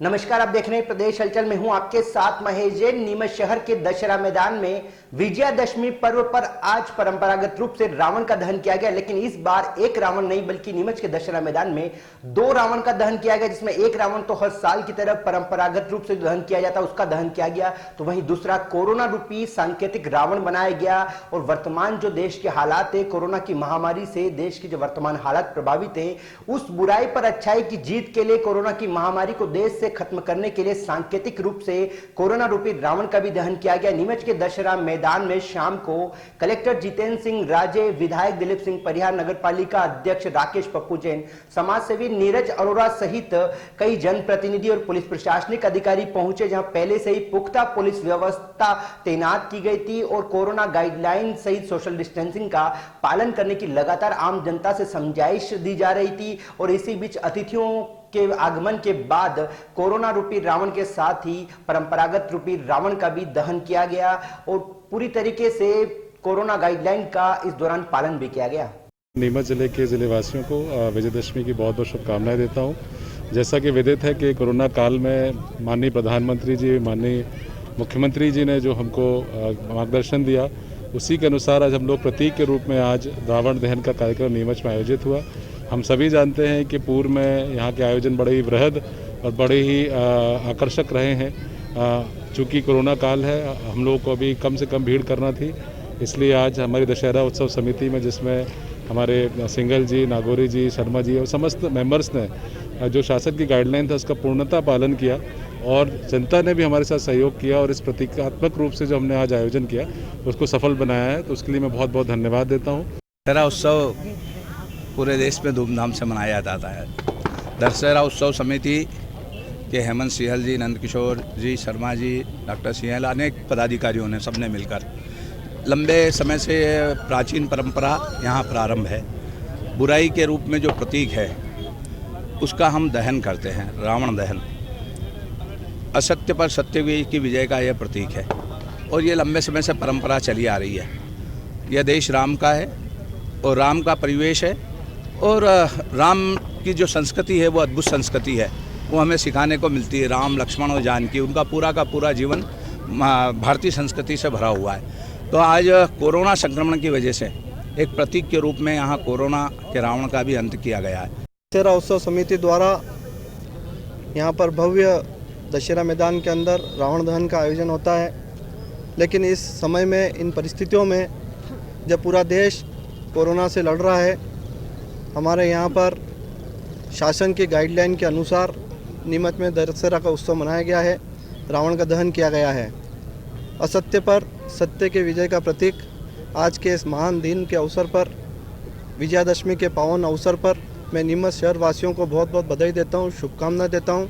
नमस्कार, आप देख रहे हैं प्रदेश हलचल में हूं आपके साथ महेश जैन। नीमच शहर के दशहरा मैदान में विजयादशमी पर्व पर आज परंपरागत रूप से रावण का दहन किया गया, लेकिन इस बार एक रावण नहीं बल्कि नीमच के दशहरा मैदान में दो रावण का दहन किया गया, जिसमें एक रावण तो हर साल की तरह परंपरागत रूप से दहन किया जाता है उसका दहन किया गया, तो वहीं दूसरा कोरोना रूपी सांकेतिक रावण बनाया गया। और वर्तमान जो देश के हालात है, कोरोना की महामारी से देश के जो वर्तमान हालात प्रभावित है, उस बुराई पर अच्छाई की जीत के लिए कोरोना की महामारी को देश से खत्म करने के लिए सांकेतिक रूप से कोरोना रूपी रावण का भी दहन किया गया। नीमच के दशहरा मैदान में शाम को कलेक्टर जितेंद्र सिंह राजे, विधायक दिलीप सिंह परिहार, नगरपालिका अध्यक्ष राकेश पप्पू जैन, समाजसेवी नीरज अरोड़ा सहित कई जनप्रतिनिधि और पुलिस प्रशासनिक अधिकारी पहुंचे, जहां पहले से ही पुख्ता पुलिस व्यवस्था तैनात की गई थी और कोरोना गाइडलाइन सहित सोशल डिस्टेंसिंग का पालन करने की लगातार आम जनता से समझाइश दी जा रही थी। और इसी बीच अतिथियों के आगमन के बाद कोरोना रूपी रावण के साथ ही परंपरागत रूपी रावण का भी दहन किया गया और पूरी तरीके से कोरोना गाइडलाइन का इस दौरान पालन भी किया गया। नीमच जिले के जिलेवासियों को विजयदशमी की बहुत बहुत शुभकामनाएं देता हूं। जैसा कि विदित है कि कोरोना काल में माननीय प्रधानमंत्री जी, माननीय मुख्यमंत्री जी ने जो हमको मार्गदर्शन दिया, उसी के अनुसार आज हम लोग प्रतीक के रूप में आज रावण दहन का कार्यक्रम नीमच में आयोजित हुआ। हम सभी जानते हैं कि पूर्व में यहाँ के आयोजन बड़े ही वृहद और बड़े ही आकर्षक रहे हैं। चूँकि कोरोना काल है, हम लोगों को अभी कम से कम भीड़ करना थी, इसलिए आज हमारी दशहरा उत्सव समिति में, जिसमें हमारे सिंघल जी, नागौरी जी, शर्मा जी और समस्त मेंबर्स ने जो शासन की गाइडलाइन था उसका पूर्णतः पालन किया और जनता ने भी हमारे साथ सहयोग किया और इस प्रतीकात्मक रूप से जो हमने आज आयोजन किया उसको सफल बनाया है, तो उसके लिए मैं बहुत बहुत धन्यवाद देता हूँ। दशहरा उत्सव पूरे देश में धूमधाम से मनाया जाता है। दशहरा उत्सव समिति के हेमंत सिंहल जी, नंदकिशोर जी, शर्मा जी, डॉक्टर सिंहल, अनेक पदाधिकारियों ने सबने मिलकर लंबे समय से प्राचीन परंपरा यहाँ प्रारंभ है। बुराई के रूप में जो प्रतीक है उसका हम दहन करते हैं, रावण दहन। असत्य पर सत्य की विजय का यह प्रतीक है और ये लंबे समय से परंपरा चली आ रही है। यह देश राम का है और राम का परिवेश है और राम की जो संस्कृति है वो अद्भुत संस्कृति है, वो हमें सिखाने को मिलती है। राम, लक्ष्मण और जानकी, उनका पूरा का पूरा जीवन भारतीय संस्कृति से भरा हुआ है। तो आज कोरोना संक्रमण की वजह से एक प्रतीक के रूप में यहाँ कोरोना के रावण का भी अंत किया गया है। दशहरा उत्सव समिति द्वारा यहाँ पर भव्य दशहरा मैदान के अंदर रावण दहन का आयोजन होता है, लेकिन इस समय में, इन परिस्थितियों में जब पूरा देश कोरोना से लड़ रहा है, हमारे यहाँ पर शासन की गाइडलाइन के अनुसार नीमच में दशहरा का उत्सव मनाया गया है, रावण का दहन किया गया है। असत्य पर सत्य के विजय का प्रतीक आज के इस महान दिन के अवसर पर, विजयादशमी के पावन अवसर पर मैं नीमच शहर वासियों को बहुत बहुत बधाई देता हूँ, शुभकामनाएं देता हूँ।